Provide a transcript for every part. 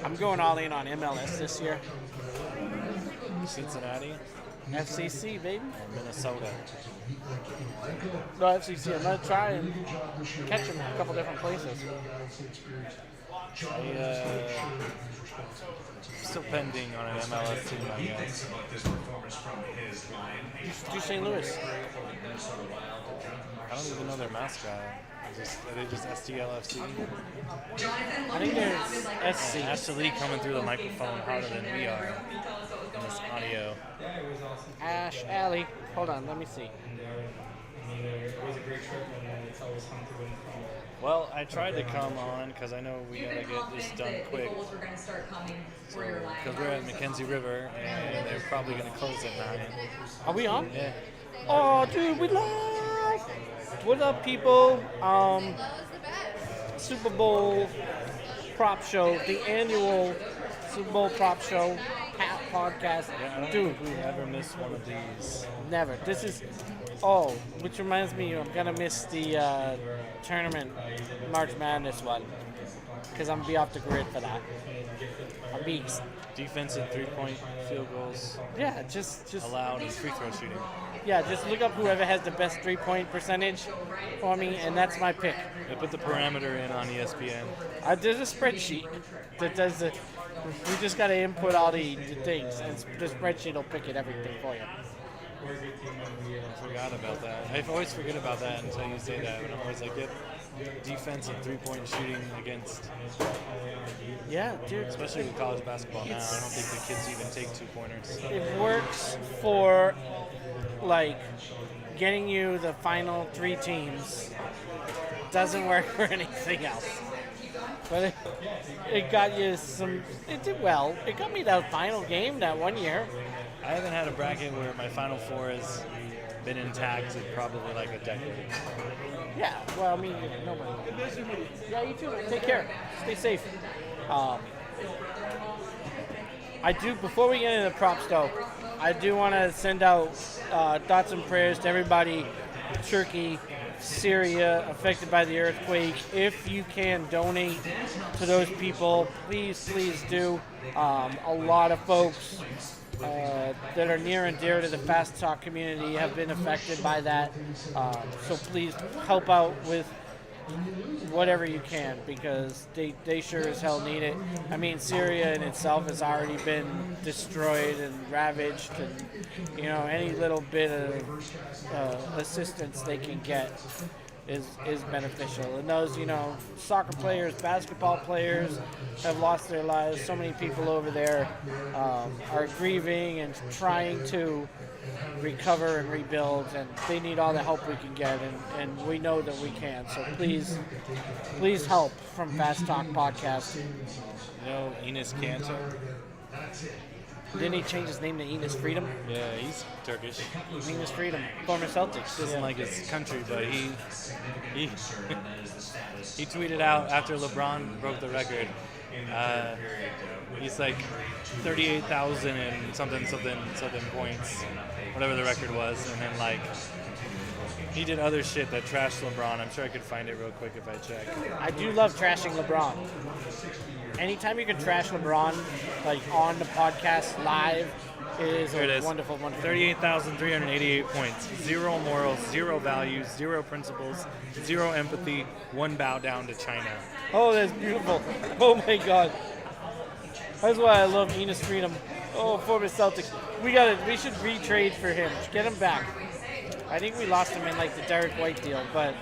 I'm going all in on MLS this year. Cincinnati FCC, baby. or Minnesota? No, FCC. I'm going to try and catch them a couple different places. Still pending on an MLS team, I guess. Do St. Louis. I don't even know their mascot. Are they just STLFC? I think there's SC. Ashley Lee coming through the microphone harder than we are in this audio. Ash Alley. Hold on, let me see. Well, I tried to come on because I know we gotta get this done quick. Because we're at Mackenzie River and they're probably gonna close at 9. Are we on? Yeah. Oh, dude, we live! What up, people? Super Bowl prop show, the annual Super Bowl prop show podcast. Yeah, I don't Dude, think we ever miss one of these. never. This is, which reminds me, I'm gonna miss the tournament, March Madness one, because I'm gonna be off the grid for that. I'm beast. Defensive 3-point field goals Yeah, just allowed and free throw shooting. yeah, just look up whoever has the best 3-point percentage for me, and that's my pick. They put the parameter in on ESPN. There's a spreadsheet that does the. We just got to input all the things, and the spreadsheet will pick it everything for you. I forgot about that. I always forget about that until you say that. But I'm always like, yep, defensive 3-point shooting against, Yeah, dude. especially with college basketball now. I don't think the kids even take 2-pointers. It works for like getting you the final 3 teams. Doesn't work for anything else. But it got you some. It did well. It got me that final game that one year. I haven't had a bracket where my Final Four has been intact in probably like a decade. Yeah. Well, I mean, nobody. Yeah, you too. Take care. Stay safe. I do. Before we get into the props, though, I do want to send out thoughts and prayers to everybody. Turkey, Syria, affected by the earthquake. If you can donate to those people, please do. A lot of folks that are near and dear to the Fast Talk community have been affected by that. So please help out with whatever you can, because they sure as hell need it. I mean, Syria in itself has already been destroyed and ravaged, and any little bit of assistance they can get is beneficial. And those soccer players, basketball players have lost their lives. So many people over there are grieving and trying to recover and rebuild, and they need all the help we can get, and we know that we can. So please help from Fast Talk Podcast. You know, Enes Kanter? Didn't he change his name to Enes Freedom? Yeah, he's Turkish. Enes Freedom, former Celtics. Doesn't like his country, but he tweeted out after LeBron broke the record. He's like 38,000 and something points, whatever the record was, and then like he did other shit that trashed LeBron. I'm sure I could find it real quick if I check. I do love trashing LeBron. Anytime you can trash LeBron, like on the podcast live, it is a wonderful, wonderful. 38,388 points. 0 morals, 0 values, 0 principles, 0 empathy, 1 bow down to China. Oh, that's beautiful. Oh my God. That's why I love Enes Freedom. Oh, former Celtics. We should retrade for him. Get him back. I think we lost him in like the Derek White deal, but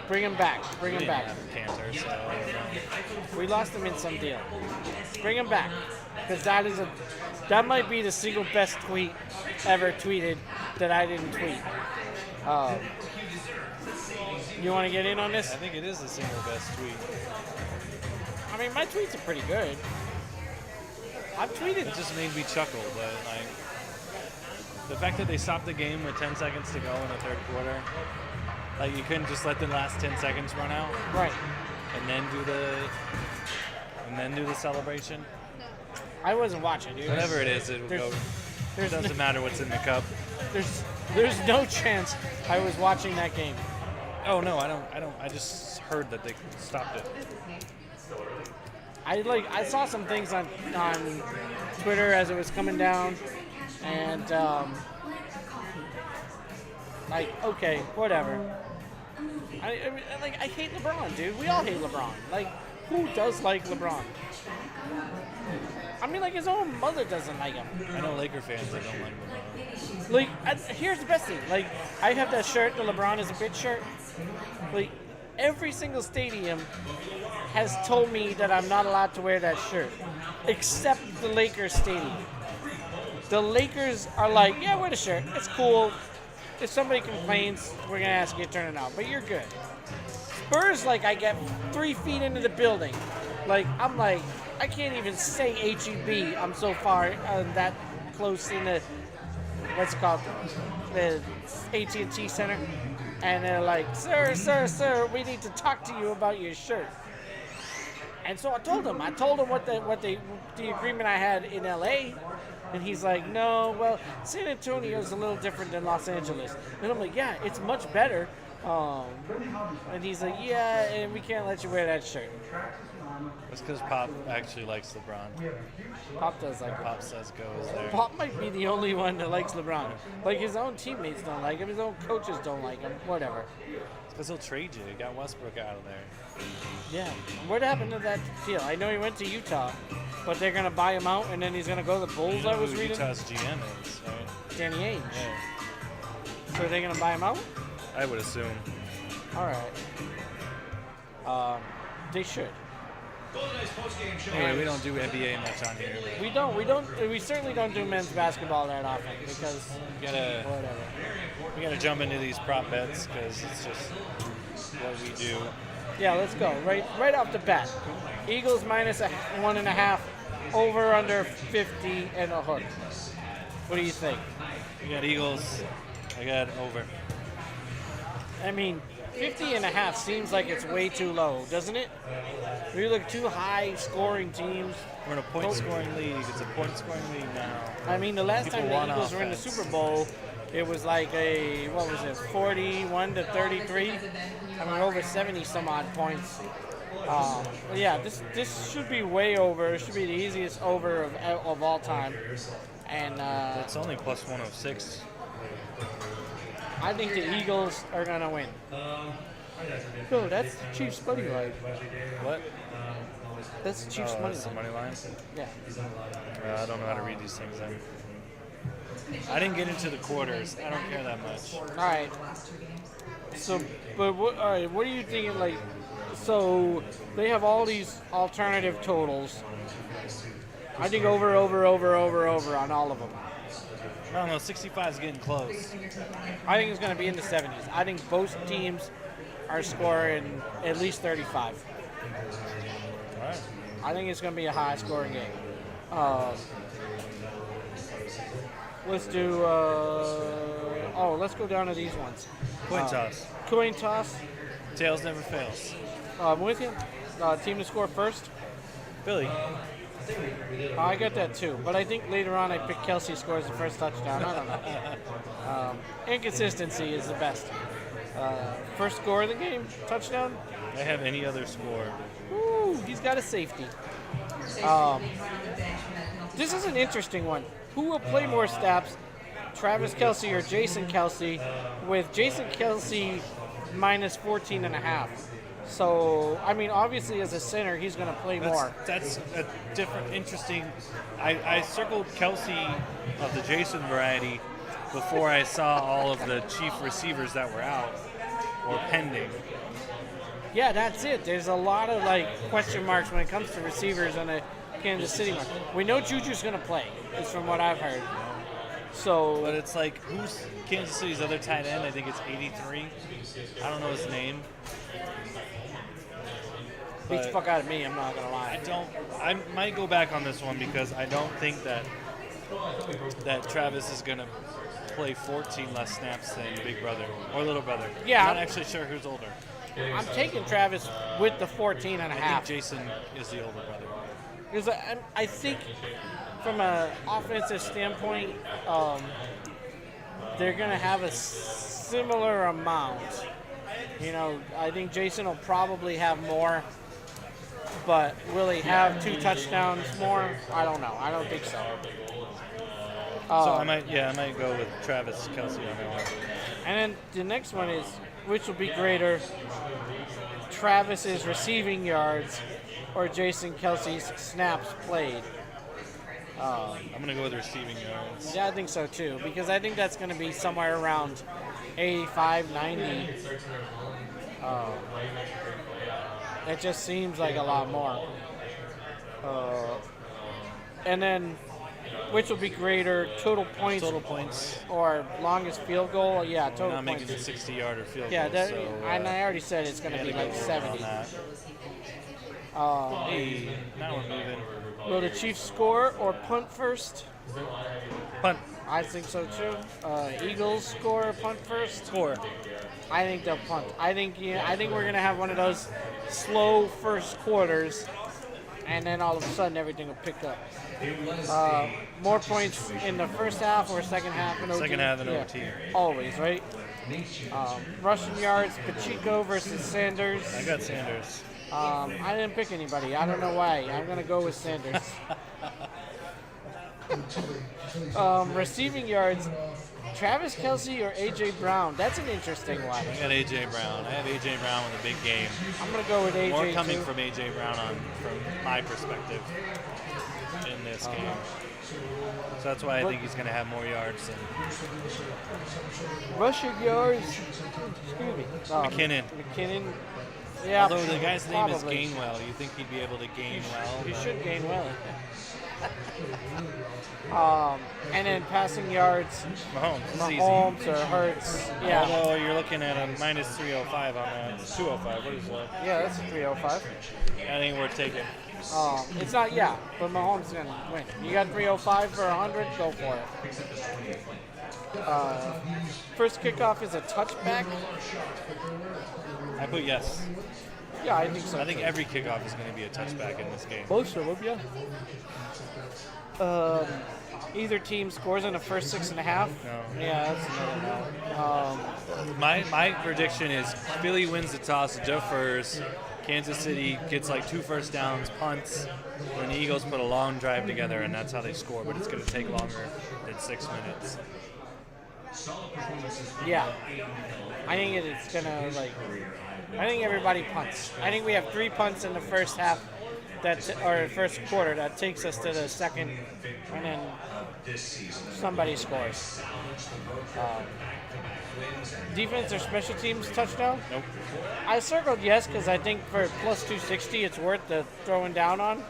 bring him back. Bring him back. Cantor, so I don't know. We lost him in some deal. Bring him back, because that might be the single best tweet ever tweeted that I didn't tweet. You want to get in on this? I think it is the single best tweet. I mean, my tweets are pretty good. I've tweeted. It just made me chuckle, but like the fact that they stopped the game with 10 seconds to go in the third quarter, like you couldn't just let the last 10 seconds run out, Right. and then do the celebration. I wasn't watching, dude. Whatever it is, it will go. It doesn't matter what's in the cup. There's no chance I was watching that game. Oh no, I don't. I just heard that they stopped it. I saw some things on Twitter as it was coming down, and like, okay, whatever. I mean, like, I hate LeBron, dude. We all hate LeBron. Like, who does like LeBron? I mean, like, his own mother doesn't like him. I know Laker fans that don't like LeBron. Like, here's the best thing. Like, I have that shirt, the LeBron is a bitch shirt. Like, every single stadium has told me that I'm not allowed to wear that shirt, except the Lakers stadium. The Lakers are like, yeah, wear the shirt. It's cool. If somebody complains, we're going to ask you to turn it out. But you're good. Spurs, like, I get 3 feet into the building. Like, I'm like, I can't even say H-E-B. I'm so far that close in the, what's it called, the AT&T Center. And they're like, sir, we need to talk to you about your shirt. And so I told him what the agreement I had in LA. And he's like, no, well, San Antonio is a little different than Los Angeles. And I'm like, yeah, it's much better. And he's like, yeah, and we can't let you wear that shirt. That's because Pop actually likes LeBron. Pop does like Pop says go is there. Pop might be the only one that likes LeBron. Like, his own teammates don't like him. His own coaches don't like him. Whatever. It's because he'll trade you. He got Westbrook out of there. Yeah. What happened to that deal? I know he went to Utah, but they're going to buy him out, and then he's going to go to the Bulls, You know I was who reading. Utah's GM is, right? Danny Ainge. Yeah, So are they going to buy him out? I would assume. All right. They should. Anyway, we don't do NBA much on here. We certainly don't do men's basketball that often because We gotta, whatever. we gotta jump into these prop bets because it's just what we do. Yeah, let's go. Right off the bat. Eagles minus 1.5, over under 50 and a hook. What do you think? We got Eagles. I got over. I mean, 50.5 seems like it's way too low, doesn't it? We look two high scoring teams. We're in a point scoring league. It's a point scoring league now. I mean, the last People time the want Eagles were in the offense. Super Bowl, it was like a, what was it, 41 to 33? I mean, over 70 some odd points. Yeah, this should be way over. It should be the easiest over of all time. And It's only plus 106. I think the Eagles are going to win. No, that's the Chiefs' money line. What? That's the Chiefs' money That's the line. money line. Yeah. I don't know how to read these things. I didn't get into the quarters. I don't care that much. All right. So, but what? All right. What are you thinking? Like, so they have all these alternative totals. I think over on all of them. I don't know. 65 is getting close. I think it's going to be in the 70s. I think both teams are scoring at least 35. All right. I think it's going to be a high-scoring game. Let's do. Let's go down to these ones. Coin toss. Coin toss. Tails never fails. I'm with you. Team to score first. Philly. I got that too, but I think later on I pick Kelsey scores the first touchdown. I don't know. Inconsistency is the best. First score of the game, touchdown. I have any other score. Ooh, he's got a safety. This is an interesting one. Who will play more snaps, Travis Kelsey or Jason Kelsey? With Jason Kelsey minus 14.5. So, I mean, obviously as a center, he's going to play more. That's a different, interesting. I circled Kelsey of the Jason variety before I saw all of the chief receivers that were out or pending. Yeah, that's it. There's a lot of like question marks when it comes to receivers on the Kansas City one. We know Juju's going to play, is from what I've heard. So, But it's like, who's Kansas City's other tight end? I think it's 83. I don't know his name. beat the fuck out of me, I'm not going to lie. I might go back on this one because I don't think that Travis is going to play 14 less snaps than Big Brother or Little Brother. Yeah. I'm not actually sure who's older. I'm taking Travis with the 14 and a I half. think Jason is the older brother. Because I think from an offensive standpoint, they're going to have a similar amount. You know, I think Jason will probably have more. but will he have 2 touchdowns more? I don't know. I don't think so. So I might go with Travis Kelsey on that one. And then the next one is, which will be greater, Travis's receiving yards or Jason Kelsey's snaps played? I'm gonna go with receiving yards. Yeah, I think so too, because I think that's going to be somewhere around 85, 90. It just seems like a lot more. And then, which will be greater, total points Total points. or longest field goal? Yeah, total Not points. making the 60-yard or field Yeah, goal. that, so, and I already said it's going to yeah, be to like go over 70. on that. Hey, now we're moving. Will the Chiefs score or punt first? Punt. I think so too. Eagles score or punt first? Score. I think they'll punt. I think we're gonna have one of those slow first quarters, and then all of a sudden everything will pick up. More points in the first half or second half in OT? Second half in OT. Always, right? Rushing yards, Pacheco versus Sanders. I got Sanders. I didn't pick anybody. I don't know why. I'm going to go with Sanders. Receiving yards, Travis Kelsey or A.J. Brown? That's an interesting one. I got A.J. Brown. I have A.J. Brown with a big game. I'm going to go with A.J. More coming too. from A.J. Brown from my perspective in this game. So that's why I think he's going to have more yards than Rushing yards, excuse me. McKinnon. McKinnon, yeah. Although the guy's name is probably. Gainwell, you think he'd be able to gain well? He but- should gain well. And then passing yards, Mahomes. This is easy. Mahomes or Hurts. Yeah, Although you're looking at a minus 305 on that. 205. What is that? yeah, that's a 305. That ain't worth taking. It's not, yeah, but Mahomes is gonna win. You got 305 for 100, go for it. First kickoff is a touchback. I put yes. Yeah, I think so. I think every kickoff is going to be a touchback in this game. Most of them, yeah. Either team scores in the first 6.5. No. Yeah, that's another no. My prediction is Philly wins the toss, defers. Kansas City gets like 2 first downs, punts, and the Eagles put a long drive together, and that's how they score. But it's going to take longer than 6 minutes. Yeah. I think it's gonna I think everybody punts. I think we have 3 punts in the first half, or first quarter. That takes us to the second, and then somebody scores. Defense or special teams touchdown? Nope. I circled yes because I think for plus 260 it's worth the throwing down on.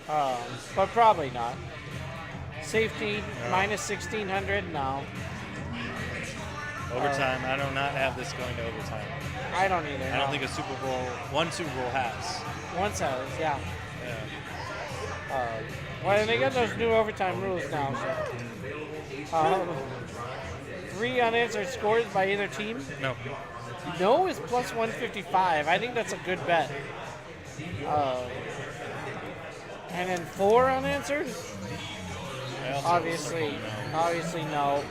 But probably not. Safety, minus 1,600, no. Overtime. I do not have this going to overtime. I don't either. I don't think one Super Bowl has. One size, yeah. Yeah. Well, they got those new overtime rules now. So. 3 unanswered scores by either team. No. No is plus 155. I think that's a good bet. And then 4 unanswered? Obviously no.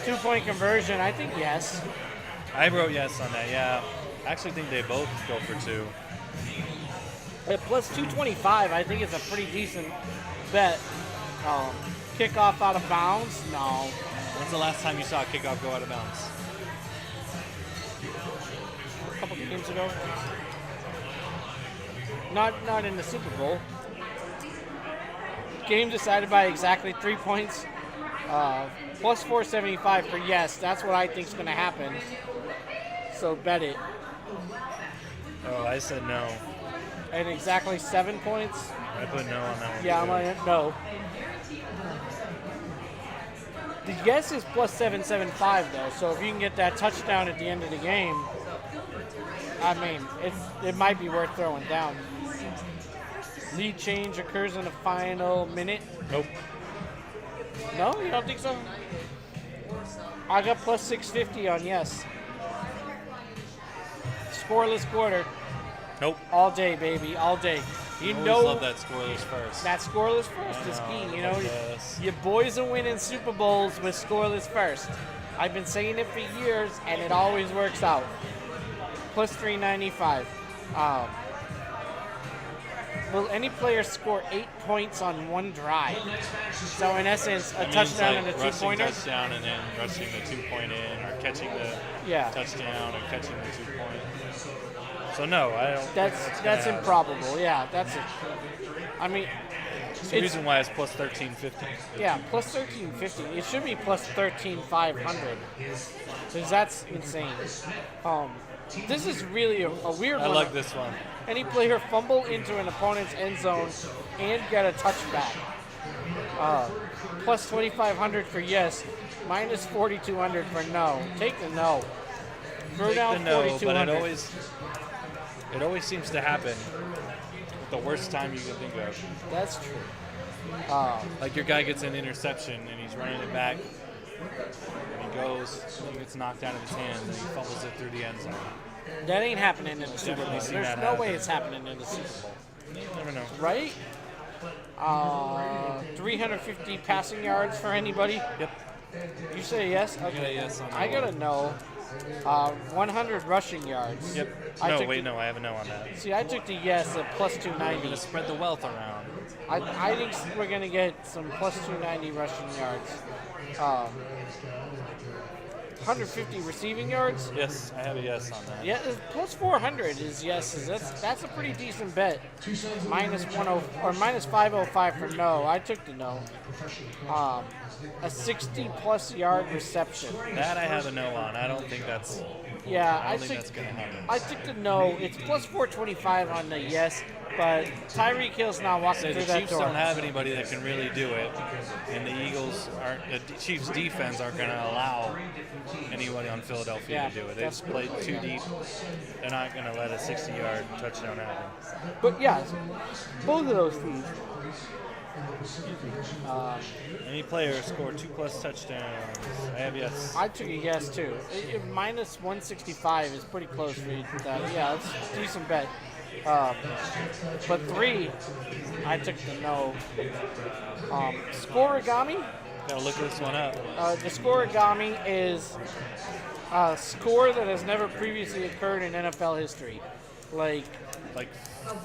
2-point conversion, I think yes. I wrote yes on that, yeah. I actually think they both go for 2. At plus 225, I think it's a pretty decent bet. Kickoff out of bounds? No. When's the last time you saw a kickoff go out of bounds? A couple games ago. Not in the Super Bowl. Game decided by exactly 3 points. Plus 475 for yes. That's what I think is going to happen. So bet it. Oh, I said no. And exactly 7 points. I put no on that one. Yeah, I'm too. on no. The yes is plus 775 though. So if you can get that touchdown at the end of the game, I mean, it might be worth throwing down. Lead change occurs in the final minute. Nope. No, you don't think so? I got plus 650 on yes. Scoreless quarter. Nope. All day, baby, all day. You Always know love that scoreless first. that scoreless first is key. You know, Yes. your boys are winning Super Bowls with scoreless first. I've been saying it for years, and it always works out. Plus 395. will any player score 8 points on one drive? So in essence, a That means, touchdown like, and a rushing two-pointer. touchdown and then rushing the 2-point in, or catching the Yeah. touchdown and catching the 2-point. So no, I don't. That's think gonna happen. improbable. Yeah, that's it. I mean, It's the reason why it's plus 1350. yeah, plus 1350. It should be plus 13,500. Because that's insane. This is really a weird I one. like this one. Any player fumble into an opponent's end zone and get a touchback. Plus 2,500 for yes, minus 4,200 for no. Take the no. Throw Take down the no, but 4,200. it always seems to happen at the worst time you can think of. That's true. Like your guy gets an interception and he's running it back, and he goes, he gets knocked out of his hands, and he fumbles it through the end zone. That ain't happening in the Super Definitely Bowl. seen There's that no happen. way it's happening in the Super Bowl. You never know. Right? 350 passing yards for anybody? Yep. You say yes? I got a yes on that I got a one. no. 100 rushing yards. Yep. I No, took wait, the- no, I have a no on that. See, I took the yes at plus You're 290. gonna spread the wealth around. I think we're going to get some plus 290 rushing yards. 150 receiving yards. Yes, I have a yes on that. Yeah, plus 400 is yeses. That's a pretty decent bet. Minus 10 or minus 505 for no. I took the no. A 60-plus yard reception. That I have a no on. I don't think that's. Yeah, I don't think that's gonna happen. I took the no. It's plus 425 on the yes, but Tyreek Hill's not walking So through the that Chiefs door. don't have anybody that can really do it, and the Eagles aren't. The Chiefs' defense aren't going to allow anybody on Philadelphia Yeah, to do it. They just definitely. played too deep. They're not going to let a 60-yard touchdown happen. But yeah, both of those teams. Any player score 2+ touchdowns. I have yes. I took a yes too. Minus 165 is pretty close for you. Yeah, it's a decent bet. But 3, I took the no. Scoregami. Gotta look this one up. The scoregami is a score that has never previously occurred in NFL history, like Like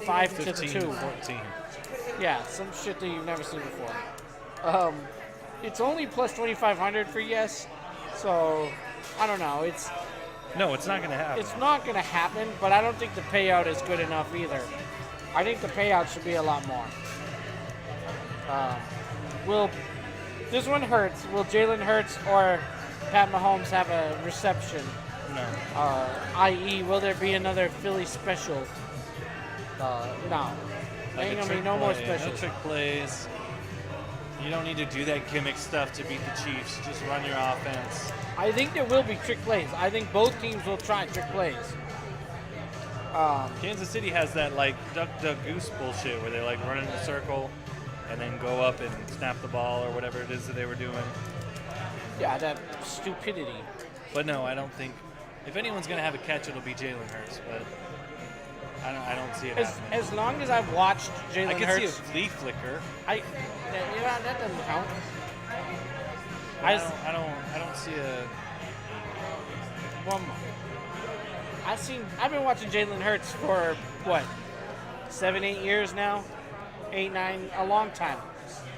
5 to 15, 2. 14. Yeah, some shit that you've never seen before. It's only plus 2,500 for yes, so I don't know. No, it's not going to happen. It's not going to happen, but I don't think the payout is good enough either. I think the payout should be a lot more. Will this one hurts? Will Jalen Hurts or Pat Mahomes have a reception? No. I.e., will there be another Philly special? No. Like Ain't a gonna be trick no more play, specials. No trick plays. You don't need to do that gimmick stuff to beat the Chiefs. Just run your offense. I think there will be trick plays. I think both teams will try trick plays. Kansas City has that like duck goose bullshit where they like run in a circle and then go up and snap the ball or whatever it is that they were doing. Yeah, that stupidity. But no, I don't think if anyone's gonna have a catch, it'll be Jalen Hurts. But I don't see it happening. As long as I've watched Jalen I can Hurts, see a flea flicker. yeah, that doesn't count. I don't see a. Well, I've been watching Jalen Hurts for what, 7, 8 years now, 8, 9, a long time.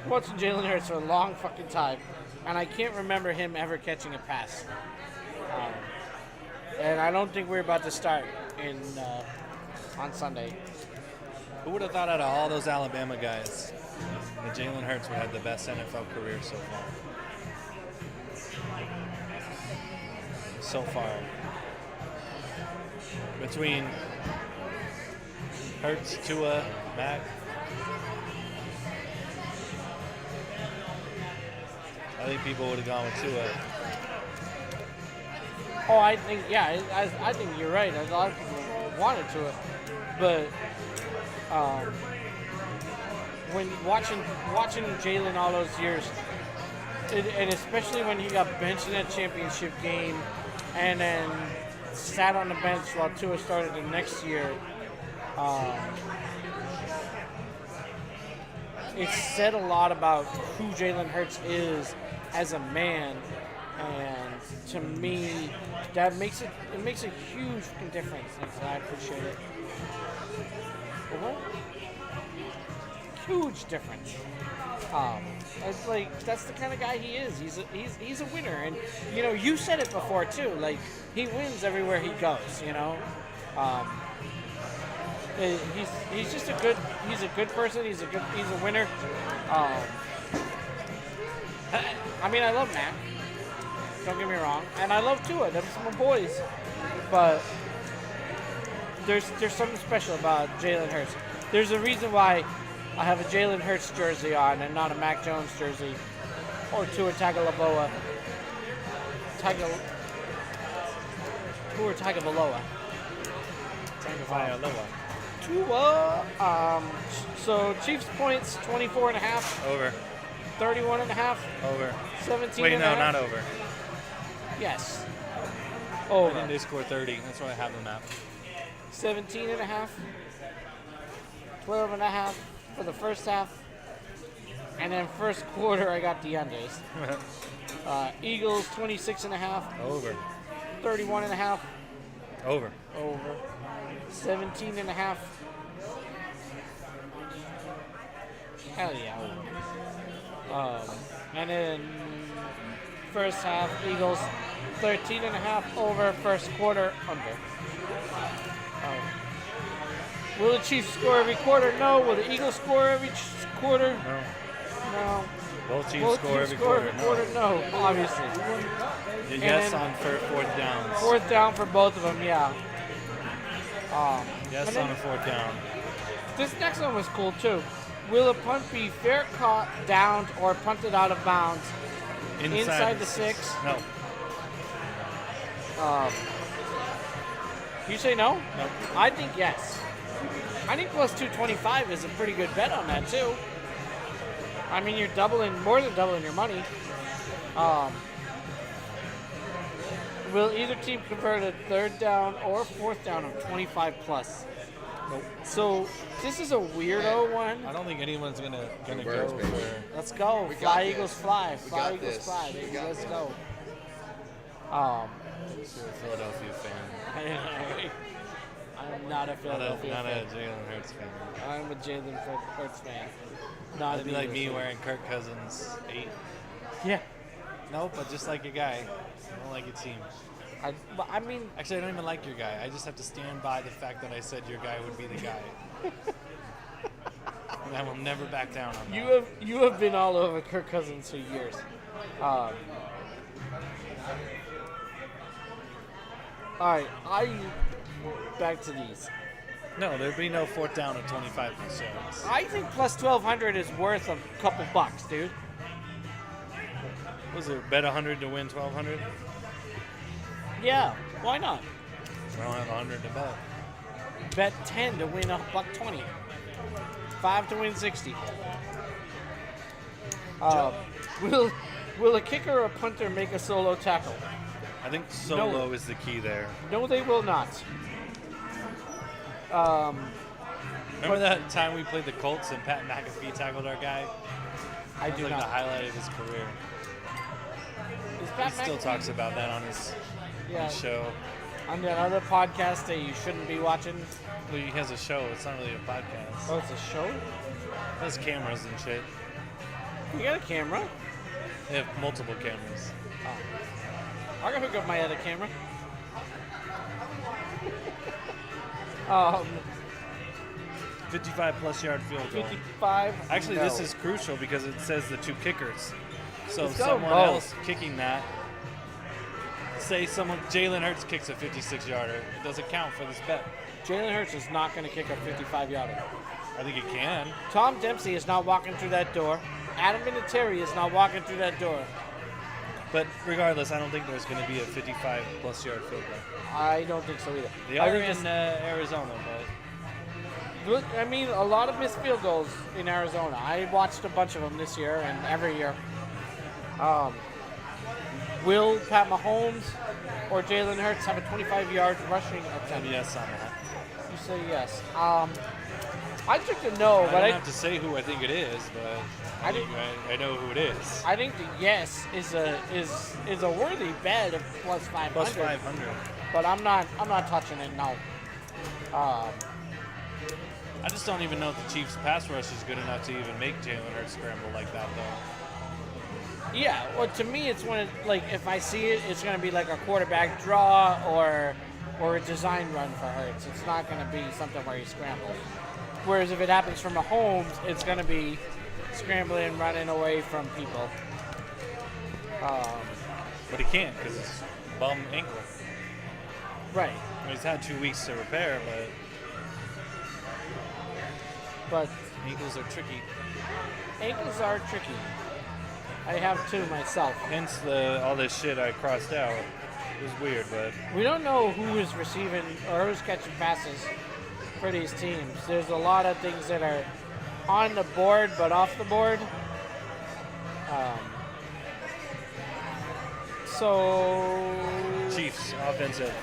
Watching Jalen Hurts for a long fucking time, and I can't remember him ever catching a pass. And I don't think we're about to start on Sunday. Who would have thought out of all those Alabama guys that Jalen Hurts would have the best NFL career so far? So far. Between Hurts, Tua, Mac. I think people would have gone with Tua. Oh, I think I think you're right. A lot of people wanted to, but when watching Jalen all those years, and especially when he got benched in that championship game, and then sat on the bench while Tua started the next year, it said a lot about who Jalen Hurts is as a man, and to me, that makes a huge difference, and so I appreciate it. What? huge difference. It's like that's the kind of guy he is. He's a winner, and you know you said it before too. Like he wins everywhere he goes. You know, he's just a good person. He's a winner. I mean, I love Matt. Don't get me wrong, and I love Tua. Those are my boys. But there's something special about Jalen Hurts. There's a reason why I have a Jalen Hurts jersey on and not a Mac Jones jersey or Tua Tagovailoa. Tua Tagovailoa. Tua. So Chiefs points 24.5. Over. 31.5. Over. 17. Wait, no, not over. Yes. I Over. think they scored 30. That's what I have them at. 17.5. 12.5 for the first half. And then first quarter, I got the unders. Eagles 26.5. Over. 31.5. Over. Over. 17.5. Hell yeah. Over. And then first half, Eagles 13.5 over, first quarter under. Will the Chiefs score every quarter? No. Will the Eagles score every quarter? No. No. Both teams Will the score Chiefs every score quarter. No, obviously. Yes, then- on fourth downs. Fourth down for both of them, yeah. Yes, and then- on a fourth down. This next one was cool too. Will a punt be fair caught, downed, or punted out of bounds inside the 6? No. You say no? No. I think yes. I think plus 225 is a pretty good bet on that too. I mean, you're more than doubling your money. Will either team convert a third down or fourth down of 25 plus? Nope. So this is a weirdo one. I don't think anyone's gonna Converts, go baby. for. Let's go. We got Fly this. Eagles fly. We Fly got Eagles this. fly. We Baby. got Let's this. go. You're a Philadelphia fan. I'm not a Philadelphia Not a fan. Jalen Hurts fan. I'm a Jalen Hurts fan. Not That'd an be like Eagles me fan. wearing Kirk Cousins 8. Yeah. No, but just like your guy. I don't like your team. I mean, Actually, I don't even like your guy. I just have to stand by the fact that I said your guy would be the guy. And I will never back down on that. you have been all over Kirk Cousins for years. All right, back to these. No, there'd be no fourth down at 25 yards. I think plus 1,200 is worth a couple bucks, dude. Was it bet 100 to win 1,200? Yeah, why not? I don't have 100 to bet. Bet 10 to win $120. 5 to win 60. Will a kicker or a punter make a solo tackle? I think solo is the key there. No, they will not. Remember that time we played the Colts and Pat McAfee tackled our guy? I That do was like not. the highlight of his career. Is He Pat still McAfee- talks about that on his Yeah, show. on that other podcast that you shouldn't be watching. Well, he has a show. It's not really a podcast. Oh, it's a show? It has cameras and shit. You got a camera? They have multiple cameras. I can hook up my other camera. 55 plus yard field goal. 55. Actually, no. this is crucial because it says the two kickers. So Let's go, someone both. else kicking that, say Jalen Hurts kicks a 56-yarder, it doesn't count for this bet. Jalen Hurts is not going to kick a 55-yarder. I think it can. Tom Dempsey is not walking through that door. Adam Vinatieri is not walking through that door. But regardless, I don't think there's going to be a 55 plus yard field goal. I don't think so either. They I are think in Arizona, but Look, I mean, a lot of missed field goals in Arizona. I watched a bunch of them this year and every year. Will Pat Mahomes or Jalen Hurts have a 25-yard rushing attempt? yes on that. You say yes. I took the no, I but don't have to say who I think it is, but I didn't- I know who it is. I think the yes is a worthy bet of plus 500. Plus 500. But I'm not touching it. No. I just don't even know if the Chiefs' pass rush is good enough to even make Jalen Hurts scramble like that, though. Yeah, well, to me, it's when if I see it, it's going to be like a quarterback draw or a design run for Hurts. It's not going to be something where he scrambles. Whereas if it happens from Mahomes, it's going to be scrambling, running away from people. But he can't because it's bum ankle. Right. I mean, he's had 2 weeks to repair, But ankles are tricky. ankles are tricky. I have two myself. Hence all this shit I crossed out. It was weird, but We don't know who is receiving or who's catching passes for these teams. There's a lot of things that are on the board but off the board. So Chiefs offensive.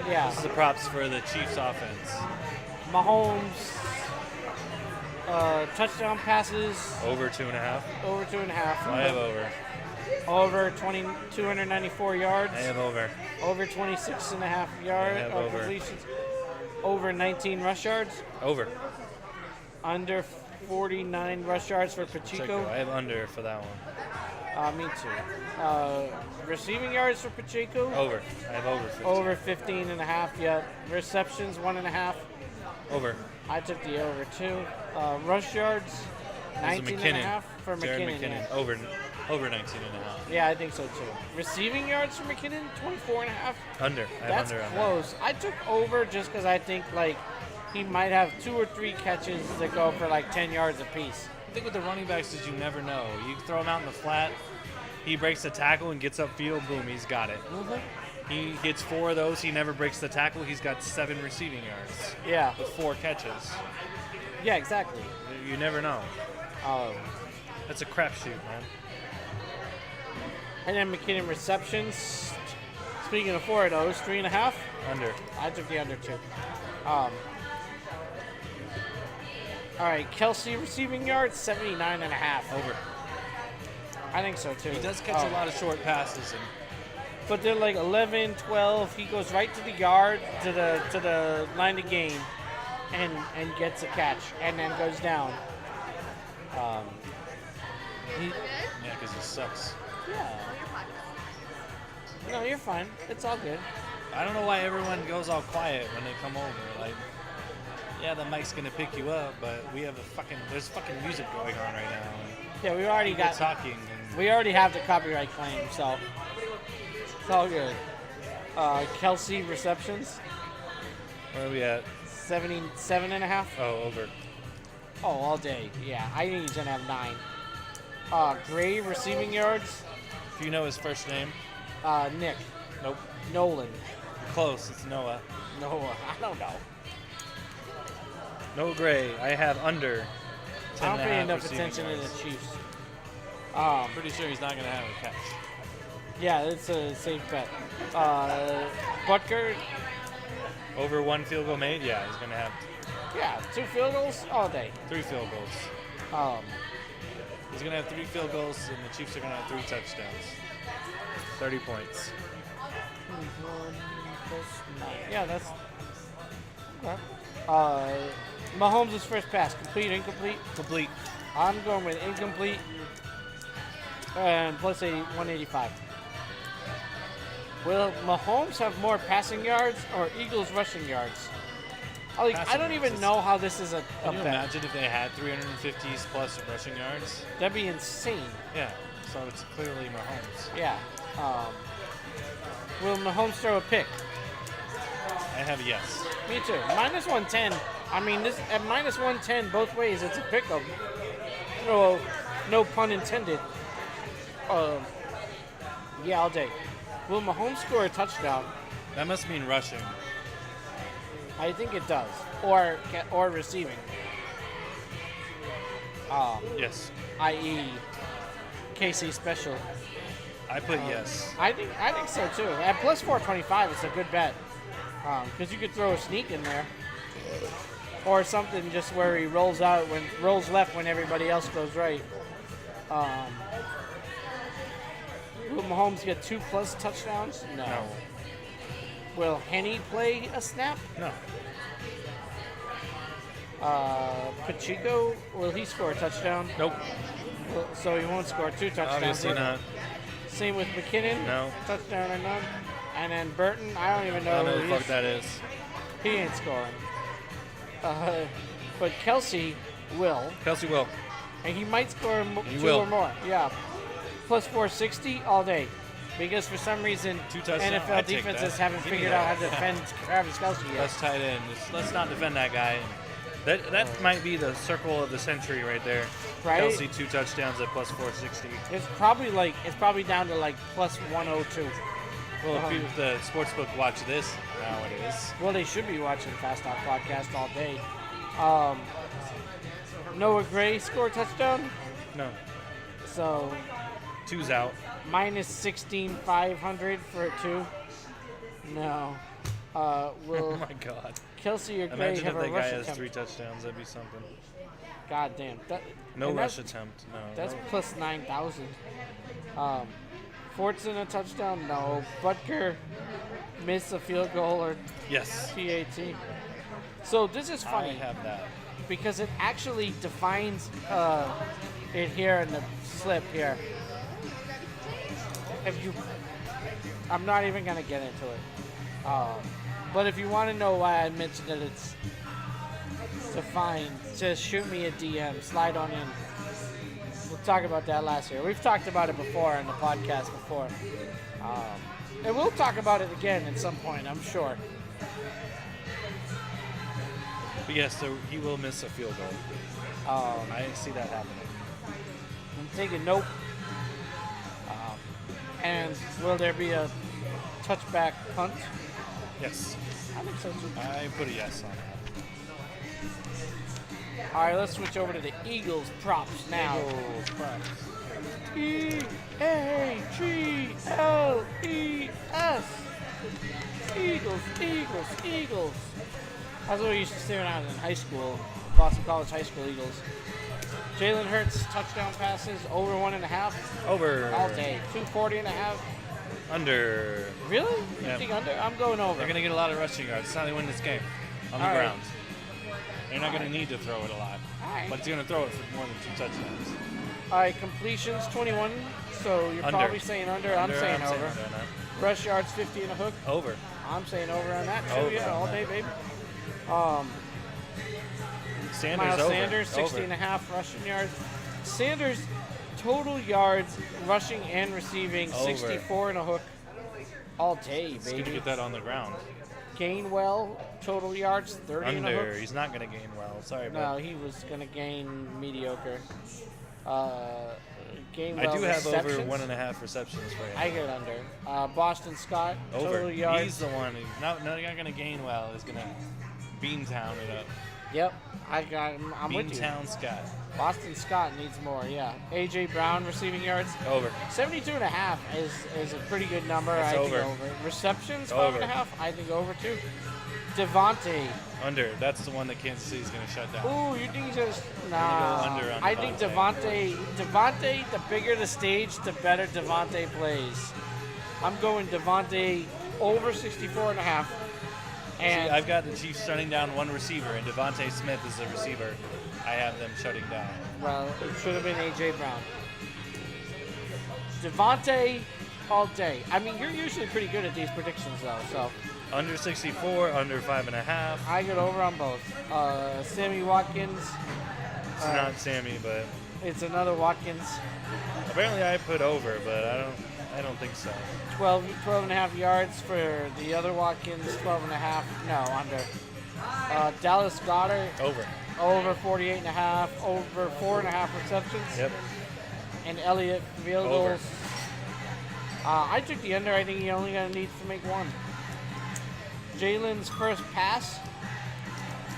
yeah, This is the props for the Chiefs offense. Mahomes touchdown passes Over 2.5. over 2.5. I have over. Over 294 yards. I have over. Over 26.5 yards I have of over. completions. Over 19 rush yards. Over. Under 49 rush yards for Pacheco. I have under for that one. Me too. Receiving yards for Pacheco. Over. I have over 15. Over 15.5. Yeah. Receptions 1.5. Over. I took the over too. Rush yards This is 19.5 for Jared McKinnon. McKinnon. Yeah. Over 19.5. Yeah, I think so too. Receiving yards for McKinnon 24.5. Under. I have That's under on that. close. I took over just because I think he might have 2 or 3 catches that go for 10 yards apiece. I think with the running backs is you never know. You throw him out in the flat, he breaks the tackle and gets upfield, boom, he's got it. He gets 4 of those, he never breaks the tackle, he's got 7 receiving yards Yeah. with 4 catches. Yeah, exactly. You never know. Um, That's a crapshoot, man. and then McKinnon receptions. Speaking of 4 of those, 3.5. Under. I took the under 2. All right, Kelsey receiving yards 79.5. Over. I think so too. He does catch a lot of short passes. But they're 11, 12. He goes right to the yard, to the line of game, and gets a catch, and then goes down. Yeah, because he sucks. Yeah. No, you're fine. It's all good. I don't know why everyone goes all quiet when they come over. Yeah, the mic's gonna pick you up, but there's fucking music going on right now. And Yeah, we already people got. talking. And We already have the copyright claim, so it's all good. Kelsey receptions where are we at? 77.5. Oh, over. Oh, all day. Yeah, I think he's gonna have 9. Gray receiving yards. Do you know his first name? Nick. Nope. Nolan. Close. It's Noah. Noah. I don't know. No Gray. I have under. I don't pay 10.5 enough receiving attention to yards. the Chiefs. Pretty sure he's not gonna have a catch. Yeah, it's a safe bet. Butker, Over 1 field goal made. Yeah, he's gonna have yeah, 2 field goals all day. 3 field goals. He's gonna have 3 field goals, and the Chiefs are gonna have 3 touchdowns. 30 points. Yeah, that's okay. Mahomes' first pass, complete, incomplete. Complete. I'm going with incomplete and plus 185. Will Mahomes have more passing yards or Eagles rushing yards? I Passing don't yards even is- know how this is a Can you bet. imagine if they had 350s plus rushing yards? That'd be insane. Yeah. So it's clearly Mahomes. Yeah. Will Mahomes throw a pick? I have yes. Me too. Minus 110. I mean, this at minus 110 both ways. It's a pick 'em. No pun intended. Yeah, all day. Will Mahomes score a touchdown? That must mean rushing. I think it does. Or receiving. Yes. I.e. KC special. I put yes. I think so too. At plus 425, it's a good bet. Because you could throw a sneak in there. Or something just where he rolls left when everybody else goes right. Will Mahomes get 2+ touchdowns? No. Will Henny play a snap? No. Pacheco, will he score a touchdown? Nope. So he won't score 2 touchdowns. Obviously not. Same with McKinnon. No. Touchdown or none. And then Burton, I don't even I know don't know who who he the fuck is. that is. He ain't scoring. But Kelsey will, Kelsey will. and he might score He 2 will. or more. Yeah. Plus 460 all day. Because for some reason, 2 touchdowns. NFL I'd take defenses that. haven't Give me figured that. out how to defend Travis Kelsey yet. Let's tight end. Let's not defend that guy. That might be the circle of the century right there. Right? Kelsey 2 touchdowns at plus 460. It's probably down to like plus 102. Well, if people, the sportsbook watch this nowadays. Well, they should be watching Fast Talk Podcast all day. Noah Gray scored a touchdown, No. so 2's out. minus 16,500 for a 2. No. Oh Will my god. Kelsey or Gray Imagine if have a that guy rush has attempt? 3 touchdowns. That'd be something. God damn. No and rush that's- attempt. No. That's no. plus 9,000. Fortson a touchdown? No. Butker miss a field goal or Yes. PAT. So this is I funny have that. because it actually defines it here in the slip here. If you, I'm not even gonna get into it. But if you want to know why I mentioned that it's defined, just shoot me a DM, slide on in. We'll talk about that last year. We've talked about it before in the podcast before. And we'll talk about it again at some point, I'm sure. But yes, so he will miss a field goal. I see that happening. I'm thinking nope. And will there be a touchback punt? Yes. I think so too. I put a yes on that. All right, let's switch over to the Eagles props now. Eagles props. E-A-G-L-E-S. Eagles, Eagles, Eagles. That's what we used to say when I was in high school, Boston College High School Eagles. Jalen Hurts touchdown passes over 1.5 Over. all day. 240.5. Under. Really? You Yeah. think under? I'm going over. They're going to get a lot of rushing yards. That's how they win this game. On the All right. ground. They're not going to need to throw it a lot. All right. But he's going to throw it for more than 2 touchdowns. All right, completions 21. So you're Under. probably saying under. I'm saying over. under on that. Rush yards 50 and a hook. Over. I'm saying over on that too. Over Yeah, on all that. day, baby. Sanders Miles over. Sanders, 60 and a half rushing yards. Sanders, total yards, rushing and receiving, Over. 64 and a hook. All day, He's going to baby. get that on the ground. Gainwell, total yards, 30 and a Under. hook. He's not going to gain well. Sorry, No, bud. he was going to gain mediocre. Gainwell I do have over receptions. 1.5 receptions for him. I get under. Boston Scott, Over. total yards. He's the one. He's not going to gain well. He's going to Beantown it up. Yep, I got him. I'm with you. Beantown Scott. Boston Scott needs more, yeah. A.J. Brown receiving yards. Over. 72 and a half is a pretty good number. That's I think over. over. Receptions, Over. 5.5. I think over too. Devontae. Under. That's the one that Kansas City's going to shut down. Ooh, you think just gonna nah? go under on I think Devontae. The bigger the stage, the better Devontae plays. I'm going Devontae over 64 and a half. And See, I've got the Chiefs shutting down one receiver, and Devontae Smith is the receiver. I have them shutting down. well, it should have been A.J. Brown. Devontae all day. I mean, you're usually pretty good at these predictions though, so. Under 64, under 5.5. I get over on both. Sammy Watkins. It's not Sammy, but It's another Watkins. apparently I put over, but I don't think so. 12 and a half yards for the other Watkins. 12 and a half. No, under. Dallas Goedert. Over 48 and a half. Over 4.5 receptions. Yep. And Elliott field Over. goals. I took the under. I think he only needs to make one. Jalen's first pass.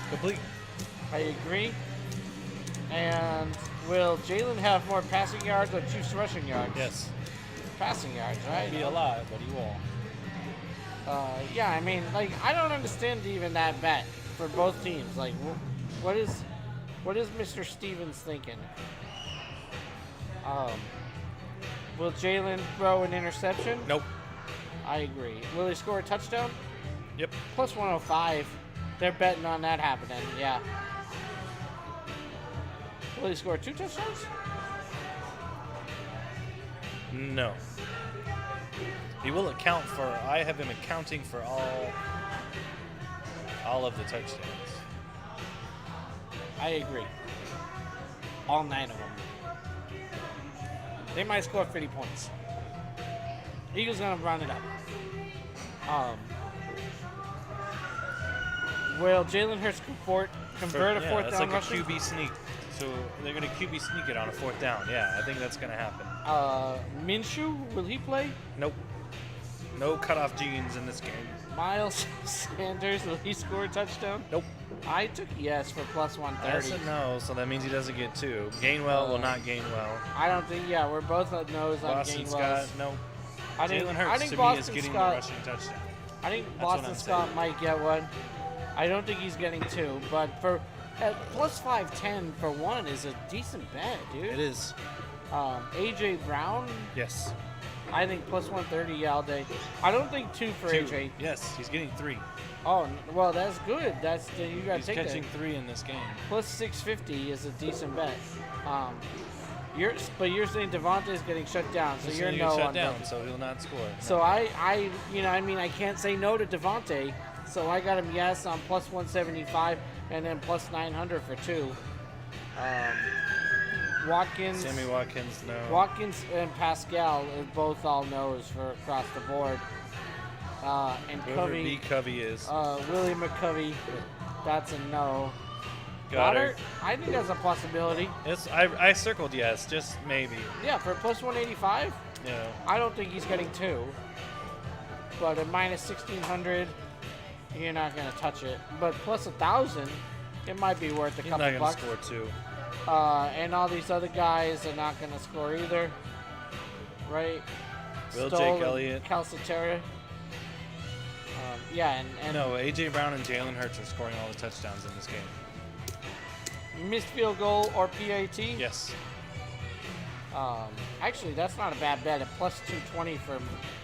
Complete. I agree. And will Jalen have more passing yards or Chiefs rushing yards? Yes. Passing yards, right? Be a lot, but he won't. Yeah, I mean, like, I don't understand even that bet for both teams. Like, what is Mr. Stevens thinking? Will Jalen throw an interception? Nope. I agree. Will he score a touchdown? Yep. Plus 105. They're betting on that happening. Yeah. Will he score 2 touchdowns? No. He will account for. I have him accounting for all of the touchdowns. I agree. All 9 of them. They might score 50 points. Eagles gonna run it up. Will Jalen Hurts convert a fourth that's down like rushing? a QB sneak. So they're going to QB sneak it on a 4th down. Yeah, I think that's going to happen. Minshew, will he play? Nope. No cutoff genes in this game. Miles Sanders, will he score a touchdown? Nope. I took yes for plus I 130. said no, so that means he doesn't get 2. Gainwell will not gain well. I don't think. Yeah, we're both at nose on Boston Gainwell. Scott, no. I Jalen Hurts think to me Boston is getting Scott, the rushing touchdown. I think That's what Boston I'm Scott saying. might get one. I don't think he's getting 2, but for at plus 510 for 1 is a decent bet, dude. It is. AJ Brown, Yes. I think plus 130 all day. I don't think 2 for 2. AJ. Yes, he's getting 3. Oh, well, that's good. You gotta He's take catching that. 3 in this game. Plus 650 is a decent bet. You're saying Devontae's getting shut down, so He's you're gonna no get shut on down, that. so he'll not score. So I can't say no to Devontae. So I got him yes on plus 175 and then plus 900 for 2. Watkins, Sammy Watkins, no. Watkins and Pascal are both all no's for across the board. And Whoever Covey, B. Covey is. Willie McCovey, that's a no. Goddard. I think that's a possibility. Yes, I circled yes, just maybe. Yeah, for plus 185, You know, I don't think he's getting 2. But at minus 1600, you're not going to touch it. But plus 1,000, it might be worth a he's couple not going to bucks. score 2. And all these other guys are not going to score either. Right? Will Stoll Jake and Elliott. Calcaterra. Yeah, and No, A.J. Brown and Jalen Hurts are scoring all the touchdowns in this game. missed field goal or PAT. Yes. Actually, that's not a bad bet. At plus 220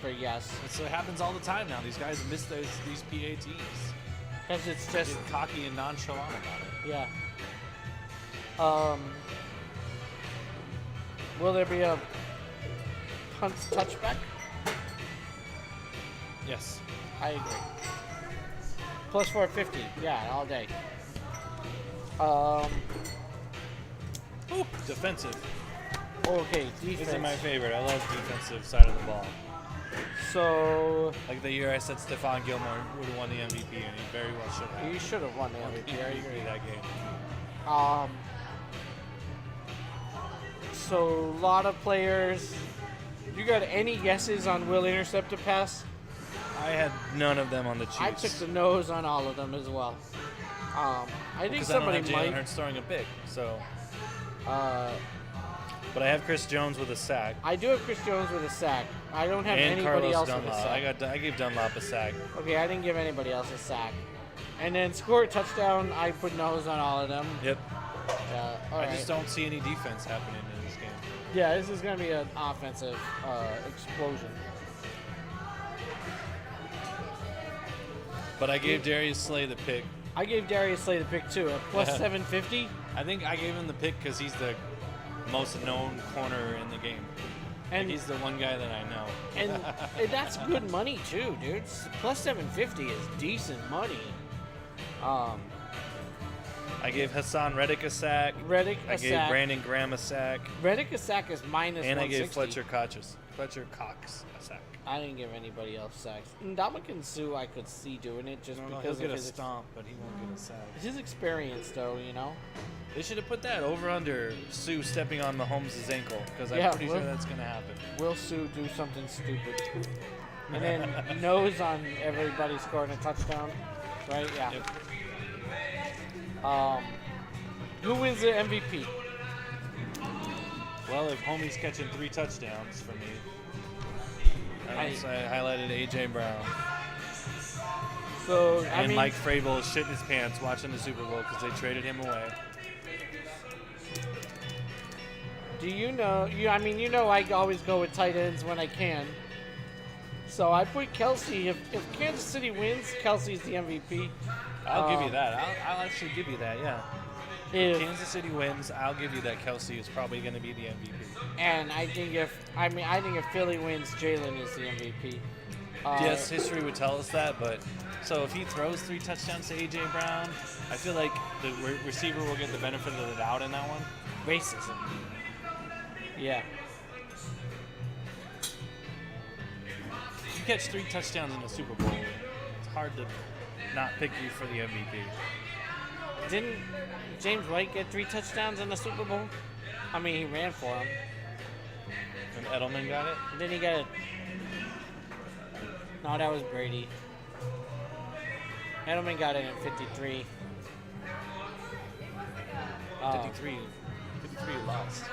for yes. It happens all the time now. These guys miss these PATs. Because it's Just just, cocky and nonchalant about it. yeah. Will there be a punt touchback? Yes. I agree. Plus 450. Yeah, all day. Ooh, defensive. Okay, These are defense. my favorite. I love defensive side of the ball. So Like the year I said Stephon Gilmore would have won the MVP, and he very well should have. you should have won the MVP. I agree. that game. So a lot of players. You got any guesses on will intercept a pass? I had none of them on the Chiefs. I took the nose on all of them as well. I think because somebody I don't have Jalen might. Hurts throwing a pick, so. Uh, But I have Chris Jones with a sack. I do have Chris Jones with a sack. I don't have And anybody Carlos else with a Dunlap. sack. I gave Dunlap a sack. Okay, I didn't give anybody else a sack. And then score a touchdown. I put nose on all of them. Yep. All I right. just don't see any defense happening in this game. Yeah, this is going to be an offensive explosion. But I gave Darius Slay the pick. I gave Darius Slay the pick too at plus 750. I think I gave him the pick because he's the most known corner in the game. And He's the one guy that I know. and that's good money too, dude. Plus 750 is decent money. I gave Hassan Reddick a sack. Reddick I a gave sack. Brandon Graham a sack. Reddick a sack is minus And I 160. gave Fletcher Cox a sack. I didn't give anybody else sacks. Ndamukong Suh, I could see doing it just I don't know, because he'll of get a his, stomp, but he won't get a sack. his experience, though. You know. They should have put that over under Sue stepping on Mahomes' ankle because I'm Yeah, pretty well- sure that's going to happen. Will Sue do something stupid? And then nose on everybody scoring a touchdown, right? Yeah. Yep. Who wins the MVP? Well, if homie's catching 3 touchdowns for me, I I- highlighted A.J. Brown. So And I mean, Mike Vrabel is shitting his pants watching the Super Bowl because they traded him away. do you know? I mean, you know, I always go with tight ends when I can. So I put Kelsey. If Kansas City wins, Kelsey's the MVP. I'll give you that. I'll actually give you that, yeah. If Kansas City wins, I'll give you that Kelsey is probably going to be the MVP. and I think if Philly wins, Jalen is the MVP. Yes, history would tell us that, but so if he throws 3 touchdowns to A.J. Brown, I feel like the receiver will get the benefit of the doubt in that one. Racism. Yeah. If you catch 3 touchdowns in the Super Bowl, it's hard to not pick you for the MVP. Didn't James White get 3 touchdowns in the Super Bowl? I mean, he ran for him. And Edelman got it? Then he got it. No, that was Brady. Edelman got it in 53. 53 lost.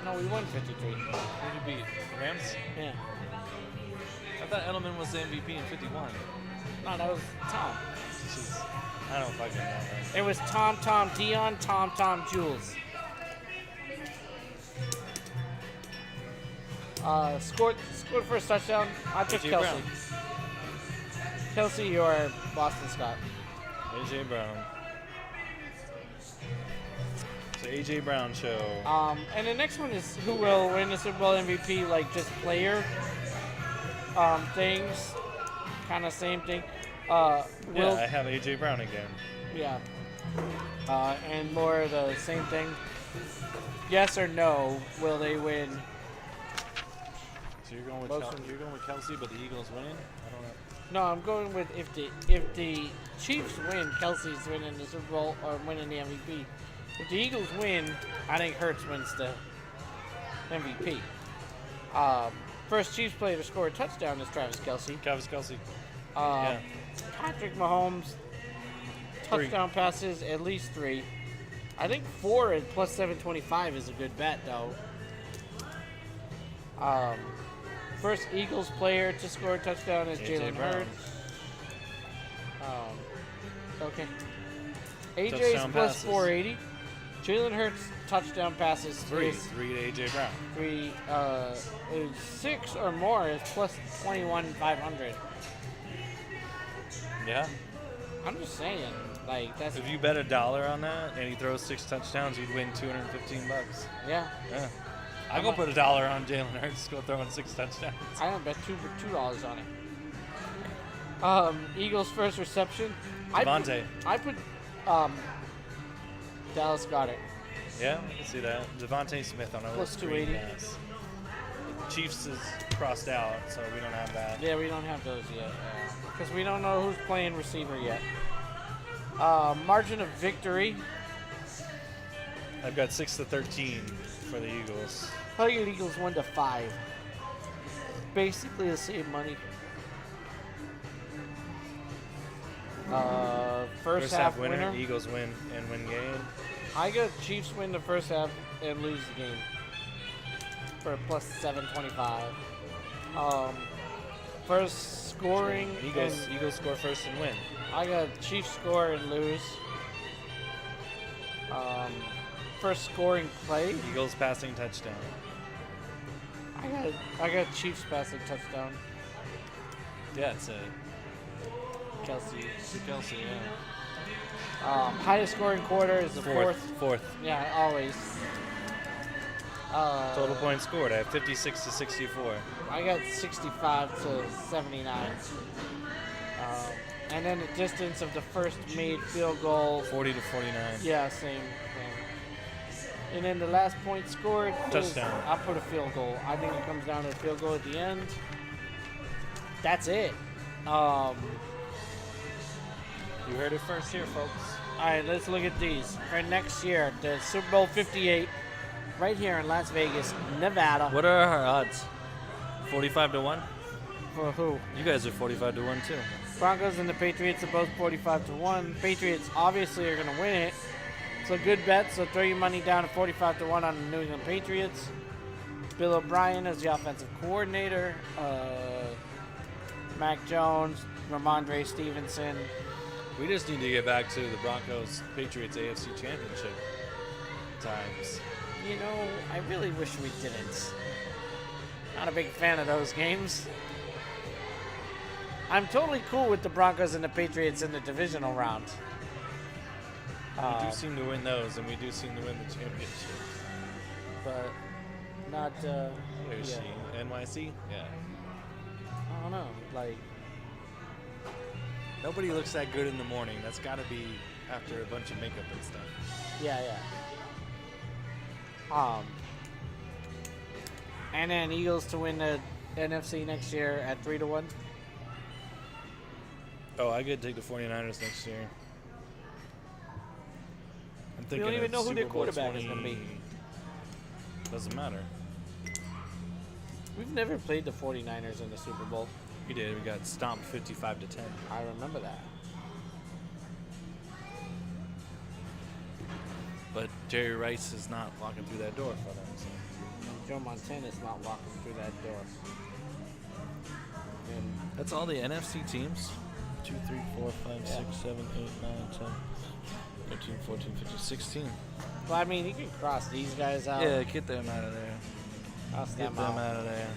No, we won 53. Who did you beat? Rams? Yeah. I thought Edelman was the MVP in 51. No, that was Tom. Jeez. I don't fucking know. Man. It was Tom, Dion, Tom, Jules. Scored first touchdown. I took A.J. Kelsey. Brown. Kelsey or Boston Scott. A.J. Brown. It's the A.J. Brown show. And the next one is who will win the Super Bowl MVP, like just player things. Kind of same thing. Yeah, I have A.J. Brown again. Yeah. And more of the same thing. Yes or no, will they win? So you're going with Kelsey, but the Eagles winning? I don't know. No, I'm going with if the Chiefs win, Kelsey's winning the Super Bowl or winning the MVP. If the Eagles win, I think Hurts wins the MVP. First Chiefs player to score a touchdown is Travis Kelce. Travis Kelsey. Yeah. Patrick Mahomes, touchdown passes, at least 3. I think 4 at plus 725 is a good bet, though. First Eagles player to score a touchdown is A.J. Jalen Brown. Hurts. Okay. AJ's Touchdown plus passes. 480. Jalen Hurts touchdown passes 3 is to A.J. Brown. 6 or more is plus 21,500. Yeah. I'm just saying, like that's If you bet $1 on that and he throws 6 touchdowns, you'd win $215. yeah. Yeah. I'll go put $1 on Jalen Hurts go throwing 6 touchdowns. I don't bet $2 on it. Eagles first reception. Devontae. I put Dallas Goedert. Yeah, I can see that. Devontae Smith on a Plus screen 280. pass. Chiefs is crossed out, so we don't have that. Yeah, we don't have those yet. Because we don't know who's playing receiver yet. Margin of victory. I've got 6-13 for the Eagles. How you Eagles 1-5. Basically the same money. First half winner. Eagles win and win game. I got Chiefs win the first half and lose the game for a plus 725. First scoring. Eagles score first and win. I got Chiefs score and lose. First scoring play. Eagles passing touchdown. I got Chiefs passing touchdown. Yeah, it's a Kelsey. Kelsey, yeah. Highest scoring quarter is the fourth. Fourth. Yeah, always. Total points scored. I have 56-64. I got 65 to 79. And then the distance of the first made field goal. 40-49. Yeah, same thing. And then the last point scored. Touchdown. I'll put a field goal. I think it comes down to a field goal at the end. That's it. You heard it first here, folks. All right, let's look at these. For next year, the Super Bowl 58, right here in Las Vegas, Nevada. What are our odds? 45-1? For who? You guys are 45-1 too. Broncos and the Patriots are both 45-1. Patriots obviously are going to win it. It's a good bet, so throw your money down at 45-1 on the New England Patriots. Bill O'Brien is the offensive coordinator. Mac Jones, Ramondre Stevenson. We just need to get back to the Broncos-Patriots AFC Championship times. You know, I really wish we didn't. Not a big fan of those games. I'm totally cool with the Broncos and the Patriots in the divisional round. We do seem to win those, and we do seem to win the championships. but not. Where is yeah. she? NYC? Yeah. I don't know. Like, Nobody looks that good in the morning. That's got to be after a bunch of makeup and stuff. yeah. And then Eagles to win the NFC next year at 3-1. Oh, I could take the 49ers next year. I'm thinking don't even of know who their Super Bowl quarterback is gonna be. Doesn't matter. We've never played the 49ers in the Super Bowl. We did. We got stomped 55-10. I remember that. But Jerry Rice is not walking through that door for them. So. Joe Montana's not walking through that door. And That's all the NFC teams. 2, 3, 4, 5, Yeah. 6, 7, 8, 9, 10, 13, 14, 15, 16. well, I mean, you can cross these guys out. Yeah, get them out of there. Cross Get them them out. out of there.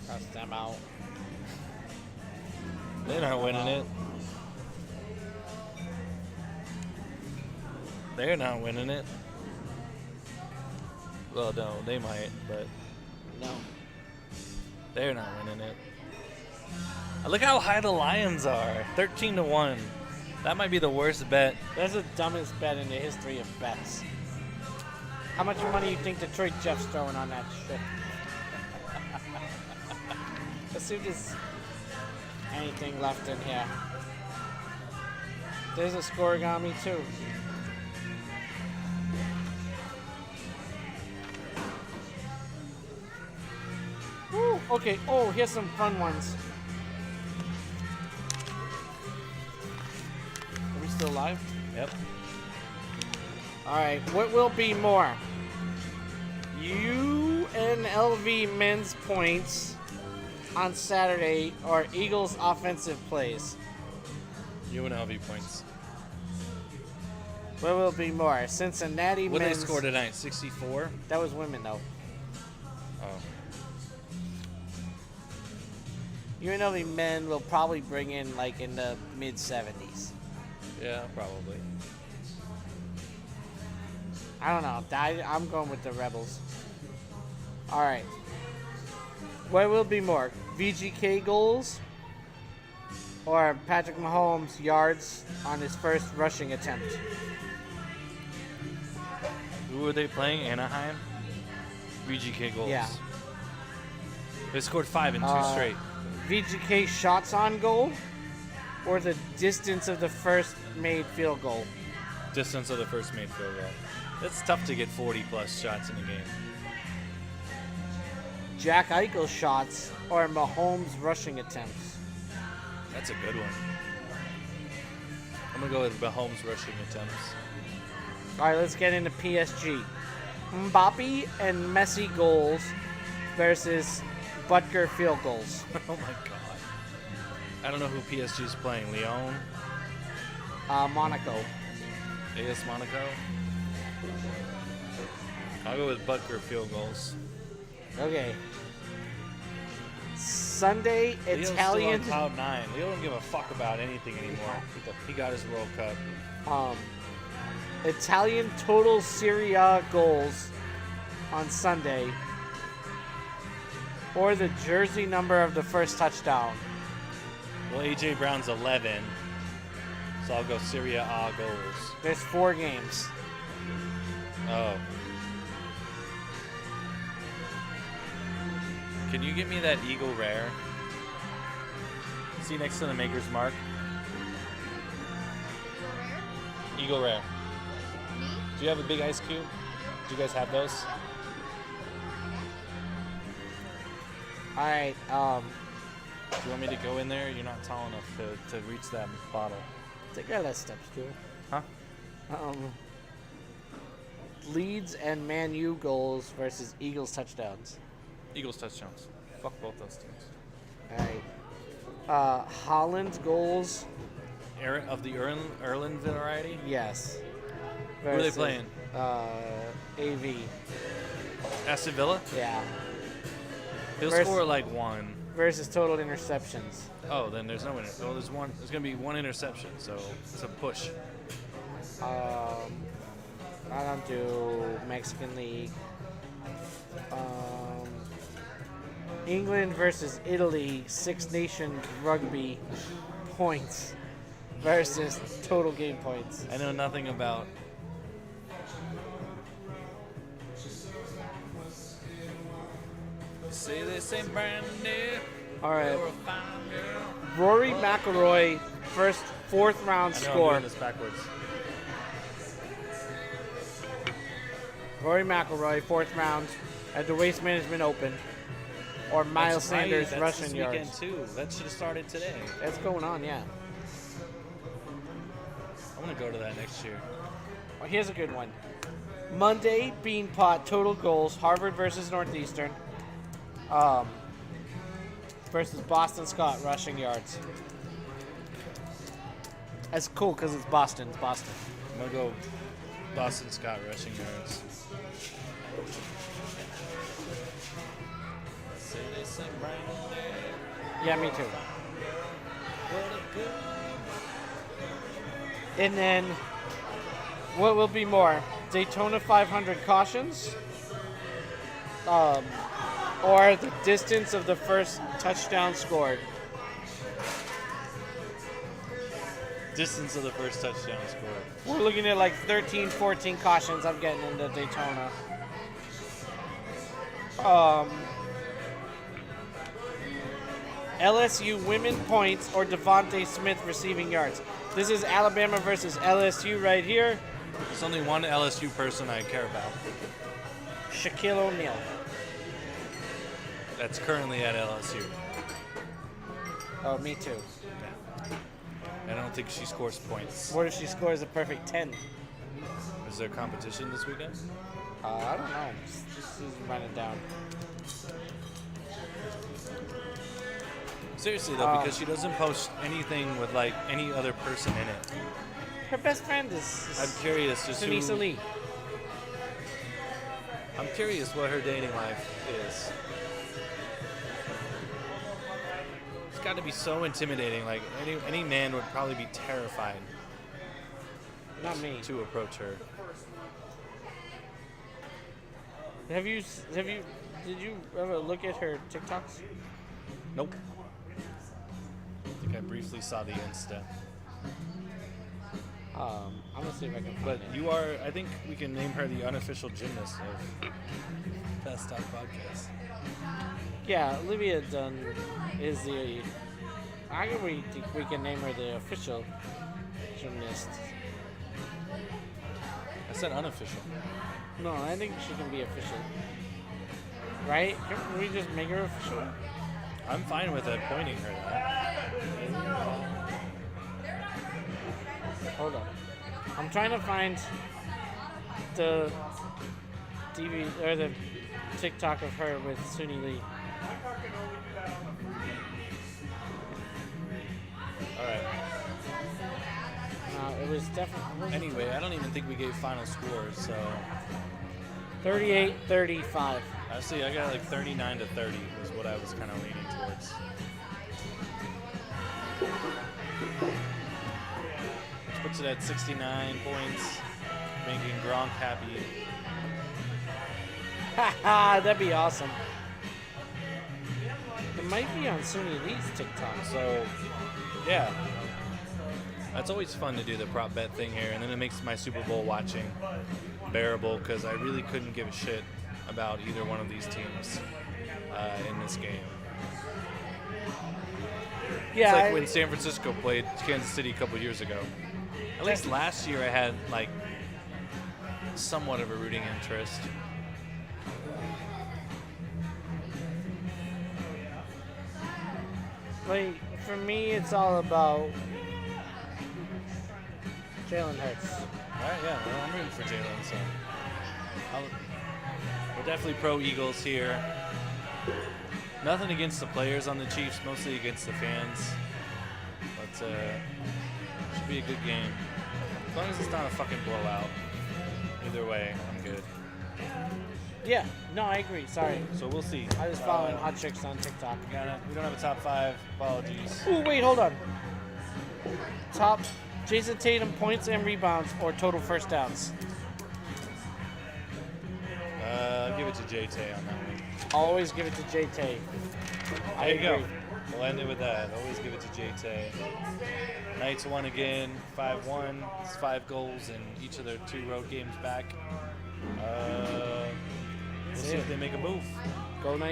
Cross them out. They're not winning it. They're not winning it. Well, no, they might, but No. they're not winning it. Look how high the Lions are. 13-1. That might be the worst bet. That's the dumbest bet in the history of bets. How much money you think Detroit Jeff's throwing on that shit? Let's see if there's anything left in here. There's a scoregami too. Woo, okay, oh, here's some fun ones. Are we still live? Yep. Alright, what will be more? UNLV men's points on Saturday or Eagles offensive plays? UNLV points. What will be more? Cincinnati What did they men's. score tonight? 64? That was women though. Oh. UNLV men will probably bring in like in the mid 70s. Yeah, probably. I don't know. I'm going with the Rebels. All right. What will be more? VGK goals or Patrick Mahomes yards on his first rushing attempt? Who were they playing? Anaheim? VGK goals. Yeah. They scored 5 in 2 straight. VGK shots on goal or the distance of the first made field goal? Distance of the first made field goal. It's tough to get 40 plus shots in a game. Jack Eichel shots or Mahomes rushing attempts? That's a good one. I'm gonna go with Mahomes rushing attempts. All right, let's get into PSG. Mbappe and Messi goals versus Butker field goals. Oh my god. I don't know who PSG is playing. Lyon? Monaco. AS Monaco? I'll go with Butker field goals. Okay. Sunday, Leo's Italian. still on cloud 9. Leo don't give a fuck about anything anymore. He got his World Cup. Italian total Serie A goals on Sunday, or the jersey number of the first touchdown. Well, AJ Brown's 11, so I'll go Serie A goals. There's 4 games. Oh. Can you get me that Eagle Rare? See next to the Maker's Mark? Eagle Rare. Do you have a big ice cube? Do you guys have those? All right. Do you want me to go in there? You're not tall enough to reach that bottle. Take out that steps too. Huh? Leeds and Man U goals versus Eagles touchdowns. Eagles touchdowns. Fuck both those teams. All right. Holland goals. Aaron of the Erland variety? Yes. Who are they Versus, playing? AV. Aston Villa? Yeah. He'll Versus- score like 1. Versus total interceptions. Oh, then there's no winner. Oh, there's one. There's gonna be 1 interception, so it's a push. I don't do Mexican League. England versus Italy, Six Nation Rugby points versus total game points. I know nothing about. Say this ain't brand new. All right, You're a fine girl. Rory McIlroy, fourth round I know score. I'm doing this backwards. Rory McIlroy, fourth round at the Waste Management Open, or Miles That's right, Sanders that's rushing this yards. weekend too. That should have started today. That's going on, yeah. I want to go to that next year. Well, here's a good one. Monday, Beanpot, total goals, Harvard versus Northeastern. Versus Boston Scott, rushing yards. That's cool because it's Boston. It's Boston. I'm gonna go Boston Scott rushing yards. Say this ain't brand new. Yeah, me too. What a good. And then, what will be more? Daytona 500 cautions? Or the distance of the first touchdown scored? Distance of the first touchdown scored. We're looking at like 13, 14 cautions I'm getting into Daytona. LSU women points or Devontae Smith receiving yards. This is Alabama versus LSU right here. There's only one LSU person I care about. Shaquille O'Neal. That's currently at LSU. Oh, me too. I don't think she scores points. What if she scores a perfect 10? Is there competition this weekend? I don't know. Just run it down. Seriously though, because she doesn't post anything with like any other person in it. Her best friend is I'm curious just Denise who. Lee. I'm curious what her dating life is. It's got to be so intimidating. Like any man would probably be terrified Not me. to approach her. Did you ever look at her TikToks? Nope. I think I briefly saw the Insta. I'm gonna see if I can find But it. you are, I think we can name her the unofficial gymnast of Fast Talk Podcast. Yeah, Olivia Dunn is the. I think we can name her the official gymnast. I said unofficial. No, I think she can be official. Right? Can we just make her official? I'm fine with appointing her that. Hold on. I'm trying to find the TV or the TikTok of her with Suni Lee. Alright. It was definitely Anyway, I don't even think we gave final scores, so 38-35. actually I got like 39 to 30 was what I was kind of leaning towards. Which puts it at 69 points, making Gronk happy. Haha, that'd be awesome. It might be on Suni Lee's TikTok. So, yeah. It's always fun to do the prop bet thing here, and then it makes my Super Bowl watching bearable because I really couldn't give a shit about either one of these teams in this game. Yeah, It's like when San Francisco played Kansas City a couple years ago. At least last year I had like somewhat of a rooting interest. like for me, it's all about Jalen Hurts. All right, yeah, well, I'm rooting for Jalen, so we're definitely pro Eagles here. Nothing against the players on the Chiefs, mostly against the fans. But should be a good game. As long as it's not a fucking blowout. Either way, I'm good. Yeah, no, I agree. Sorry, So we'll see. I was following hot chicks on TikTok. We don't have a top 5. Apologies. Oh wait, hold on. Top Jason Tatum points and rebounds or total first downs. I'll give it to J-Tay on that one. Always give it to J-Tay. There you go. We'll end it with that. Always give it to J-Tay. Knights won again, 5-1. It's 5 goals in each of their 2 road games back. We'll see if they make a move. Go Knights.